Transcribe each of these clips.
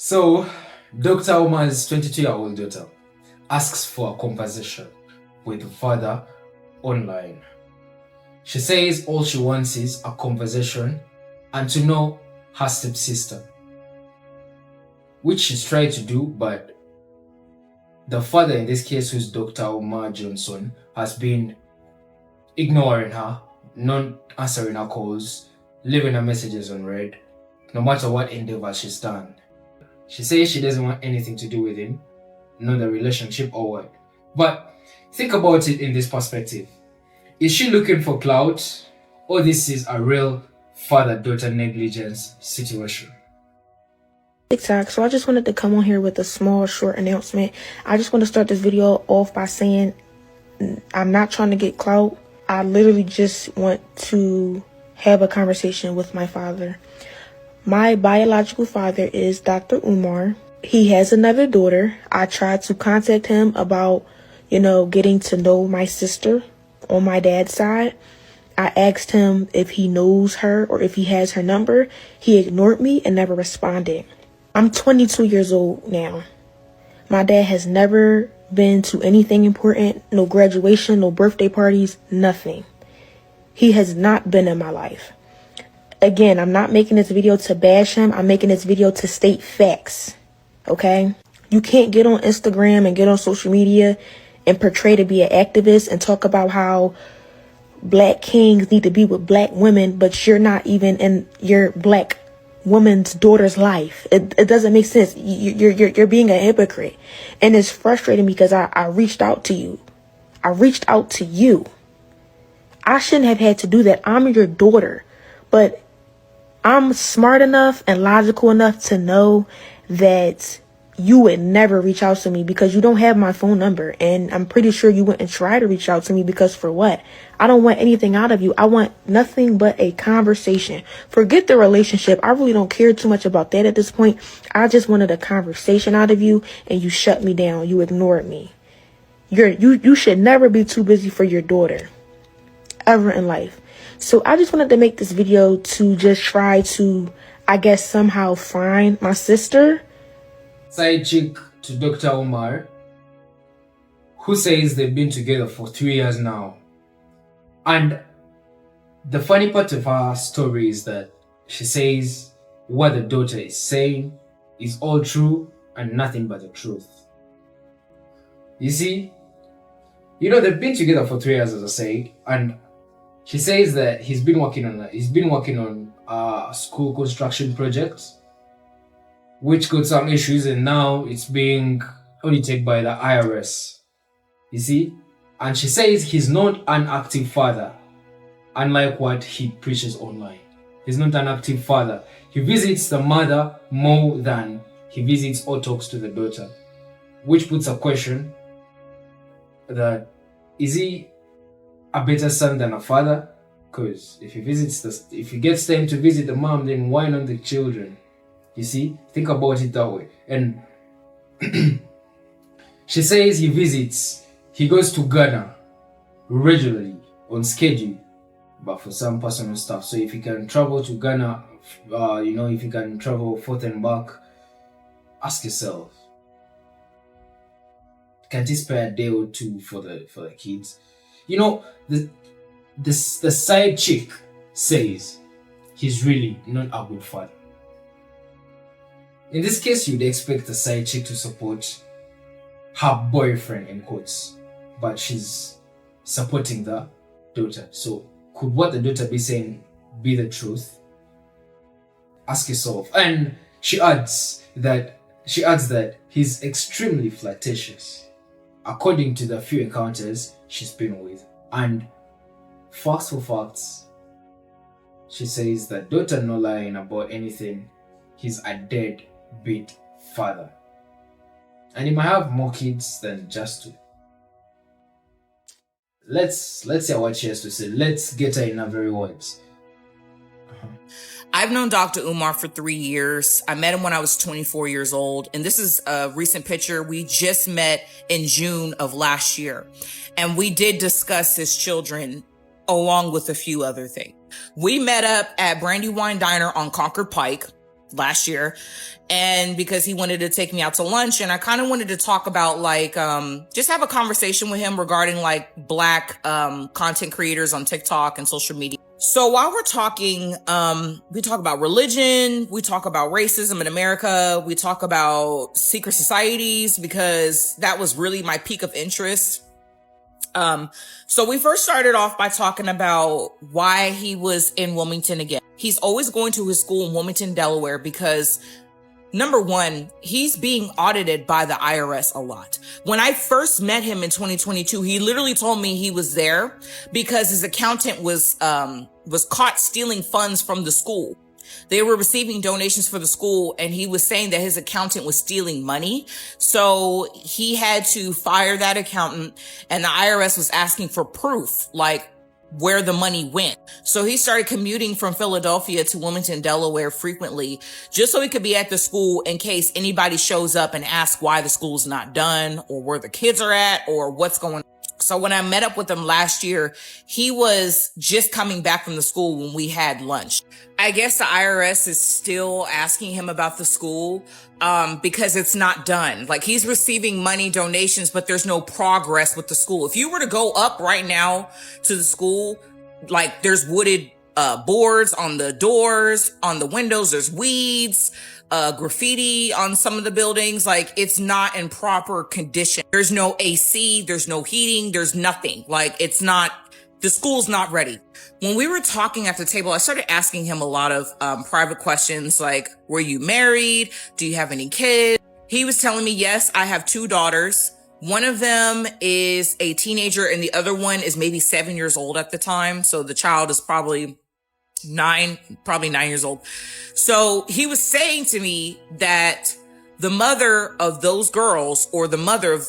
So, Dr. Umar's 22-year-old daughter asks for a conversation with the father online. She says all she wants is a conversation and to know her stepsister, which she's tried to do, but the father in this case, who's Dr. Umar Johnson, has been ignoring her, not answering her calls, leaving her messages unread, no matter what endeavor she's done. She says she doesn't want anything to do with him, not the relationship or what. But think about it in this perspective. Is she looking for clout, or this is a real father-daughter negligence situation? TikTok. So I just wanted to come on here with a small short announcement. I just want to start this video off by saying I'm not trying to get clout. I literally just want to have a conversation with my father. My biological father is Dr. Umar. He has another daughter. I tried to contact him about, getting to know my sister on my dad's side. I asked him if he knows her or if he has her number. He ignored me and never responded. I'm 22 years old now. My dad has never been to anything important, no graduation, no birthday parties, nothing. He has not been in my life. Again, I'm not making this video to bash him. I'm making this video to state facts, okay? You can't get on Instagram and get on social media and portray to be an activist and talk about how black kings need to be with black women, but you're not even in your black woman's daughter's life. It doesn't make sense. You're being a hypocrite. And it's frustrating because I reached out to you. I reached out to you. I shouldn't have had to do that. I'm your daughter. But I'm smart enough and logical enough to know that you would never reach out to me because you don't have my phone number. And I'm pretty sure you wouldn't try to reach out to me because for what? I don't want anything out of you. I want nothing but a conversation. Forget the relationship. I really don't care too much about that at this point. I just wanted a conversation out of you and you shut me down. You ignored me. You should never be too busy for your daughter ever in life. So I just wanted to make this video to just try to, I guess, somehow find my sister. Side chick to Dr. Umar, who says they've been together for 3 years now. And the funny part of her story is that she says what the daughter is saying is all true and nothing but the truth. You see, they've been together for 3 years, as I said, and she says that he's been working on a school construction project, which got some issues, and now it's being audited by the IRS. You see? And she says he's not an active father, unlike what he preaches online. He's not an active father. He visits the mother more than he visits or talks to the daughter, which puts a question that, is he a better son than a father? Because if he gets time to visit the mom, then why not the children? You see, think about it that way. And she says he goes to Ghana regularly on schedule, but for some personal stuff. So if he can travel to Ghana, if he can travel forth and back, ask yourself, can't he spare a day or two for the kids? The side chick says he's really not a good father. In this case, you'd expect the side chick to support her boyfriend, in quotes, but she's supporting the daughter. So could what the daughter be saying be the truth? Ask yourself. And she adds that he's extremely flirtatious, according to the few encounters she's been with. And facts for facts, she says that daughter no lying about anything. He's a deadbeat father, and he might have more kids than just two. Let's hear what she has to say. Let's get her in her very words. I've known Dr. Umar for 3 years. I met him when I was 24 years old. And this is a recent picture. We just met in June of last year. And we did discuss his children along with a few other things. We met up at Brandywine Diner on Concord Pike. last year. And because he wanted to take me out to lunch, and I kind of wanted to talk about like, just have a conversation with him regarding like Black, content creators on TikTok and social media. So while we're talking, we talk about religion, we talk about racism in America, we talk about secret societies, because that was really my peak of interest. So we first started off by talking about why he was in Wilmington again. He's always going to his school in Wilmington, Delaware, because number one, he's being audited by the IRS a lot. When I first met him in 2022, he literally told me he was there because his accountant was caught stealing funds from the school. They were receiving donations for the school, and he was saying that his accountant was stealing money. So he had to fire that accountant, and the IRS was asking for proof, like where the money went. So he started commuting from Philadelphia to Wilmington, Delaware frequently, just so he could be at the school in case anybody shows up and asks why the school's not done, or where the kids are at, or what's going on. So when I met up with him last year, he was just coming back from the school when we had lunch. I guess the IRS is still asking him about the school, because it's not done. Like, he's receiving money donations, but there's no progress with the school. If you were to go up right now to the school, like, there's wooded boards on the doors, on the windows, there's weeds, graffiti on some of the buildings. Like, it's not in proper condition. There's no AC, there's no heating, there's nothing. Like, the school's not ready. When we were talking at the table, I started asking him a lot of private questions, like, were you married? Do you have any kids? He was telling me, yes, I have 2 daughters. One of them is a teenager, and the other one is maybe 7 years old at the time. So the child is probably 9 years old. So he was saying to me that the mother of those girls, or the mother of,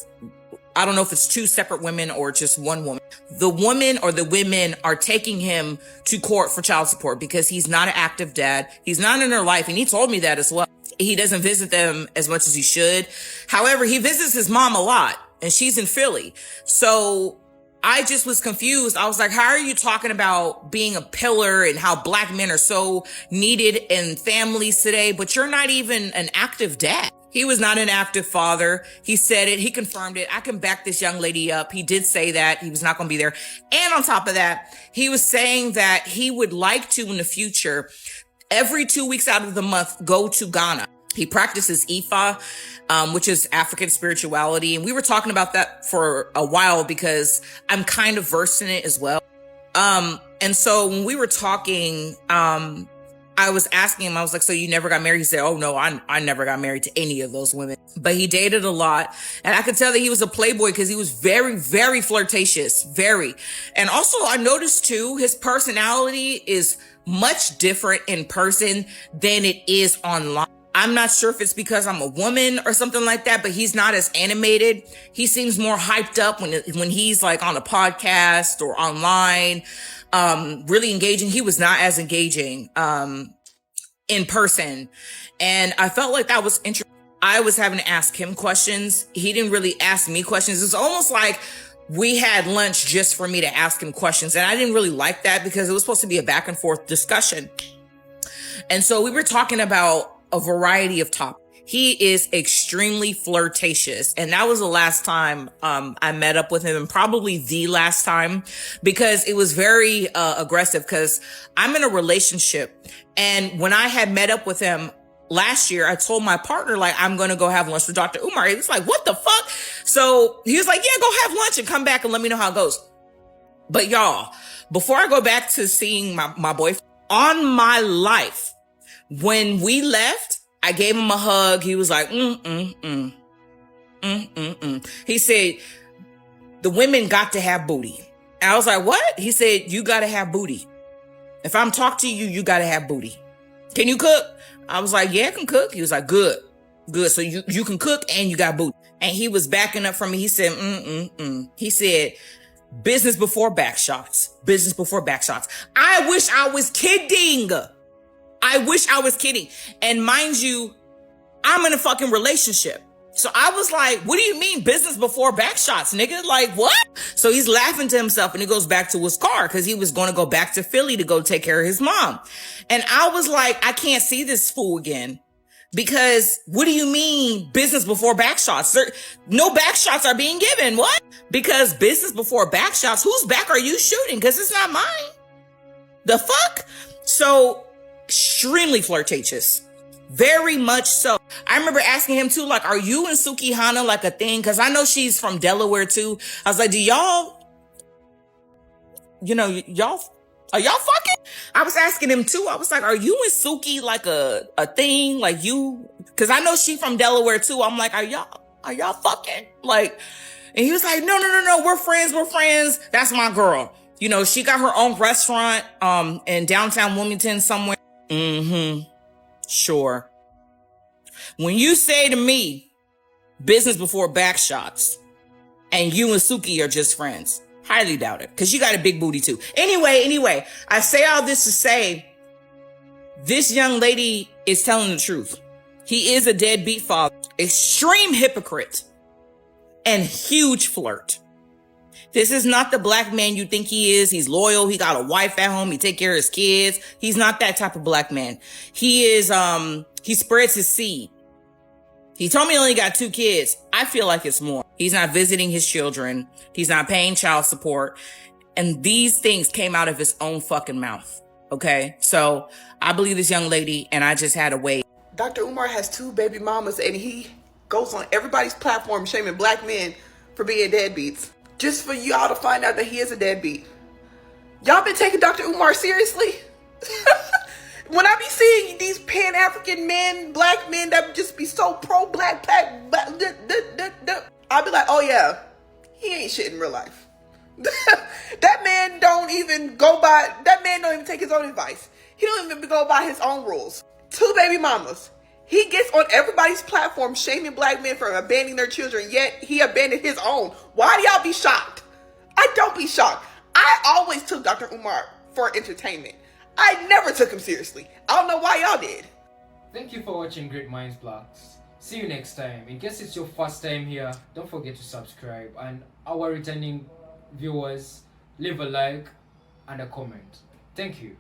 I don't know if it's 2 separate women or just one woman, the woman or the women are taking him to court for child support because he's not an active dad. He's not in their life. And he told me that as well. He doesn't visit them as much as he should. However, he visits his mom a lot, and she's in Philly. So I just was confused. I was like, how are you talking about being a pillar and how Black men are so needed in families today, but you're not even an active dad? He was not an active father. He said it. He confirmed it. I can back this young lady up. He did say that he was not going to be there. And on top of that, he was saying that he would like to, in the future, every 2 weeks out of the month, go to Ghana. He practices Ifa, which is African spirituality. And we were talking about that for a while because I'm kind of versed in it as well. And so when we were talking, I was asking him, I was like, so you never got married? He said, oh no, I never got married to any of those women, but he dated a lot. And I could tell that he was a playboy because he was very, very flirtatious, very. And also I noticed too, his personality is much different in person than it is online. I'm not sure if it's because I'm a woman or something like that, but he's not as animated. He seems more hyped up when he's like on a podcast or online. Really engaging. He was not as engaging, in person. And I felt like that was interesting. I was having to ask him questions. He didn't really ask me questions. It's almost like we had lunch just for me to ask him questions. And I didn't really like that because it was supposed to be a back and forth discussion. And so we were talking about a variety of topics. He is extremely flirtatious. And that was the last time I met up with him, and probably the last time, because it was very aggressive, because I'm in a relationship. And when I had met up with him last year, I told my partner, like, I'm going to go have lunch with Dr. Umar. He was like, what the fuck? So he was like, yeah, go have lunch and come back and let me know how it goes. But y'all, before I go back to seeing my boyfriend, on my life, when we left, I gave him a hug. He was like, He said, the women got to have booty. And I was like, what? He said, you got to have booty. If I'm talking to you, you got to have booty. Can you cook? I was like, yeah, I can cook. He was like, good. So you can cook and you got booty. And he was backing up from me. He said, He said, business before back shots. Business before back shots. I wish I was kidding. And mind you, I'm in a fucking relationship. So I was like, what do you mean business before back shots, nigga? Like, what? So he's laughing to himself and he goes back to his car because he was going to go back to Philly to go take care of his mom. And I was like, I can't see this fool again. Because what do you mean business before back shots? No back shots are being given. What? Because business before back shots, whose back are you shooting? Because it's not mine. The fuck? So extremely flirtatious. Very much so. I remember asking him too, like, are you and Suki Hana like a thing? Because I know she's from Delaware too. I was like, do y'all, are y'all fucking? I was asking him too. I was like, are you and Suki like a thing? Like you, because I know she from Delaware too. I'm like, are y'all fucking? Like, and he was like, no, we're friends. That's my girl. You know, she got her own restaurant in downtown Wilmington somewhere. Mm-hmm. Sure. When you say to me, business before back shots, and you and Suki are just friends, highly doubt it, because you got a big booty too. Anyway, I say all this to say, this young lady is telling the truth. He is a deadbeat father, extreme hypocrite, and huge flirt. This is not the black man you think he is. He's loyal. He got a wife at home. He take care of his kids. He's not that type of black man. He is, he spreads his seed. He told me he only got 2 kids. I feel like it's more. He's not visiting his children. He's not paying child support. And these things came out of his own fucking mouth. Okay. So I believe this young lady, and I just had to wait. Dr. Umar has 2 baby mamas, and he goes on everybody's platform shaming black men for being deadbeats. Just for y'all to find out that he is a deadbeat. Y'all been taking Dr. Umar seriously? When I be seeing these Pan-African men, black men that just be so pro-black, I'll be like, oh yeah, he ain't shit in real life. That man don't even take his own advice. He don't even go by his own rules. 2 baby mamas. He gets on everybody's platform shaming black men for abandoning their children, yet he abandoned his own. Why do y'all be shocked? I don't be shocked. I always took Dr. Umar for entertainment. I never took him seriously. I don't know why y'all did. Thank you for watching Great Minds Blocks. See you next time. In case it's your first time here, don't forget to subscribe. And our returning viewers, leave a like and a comment. Thank you.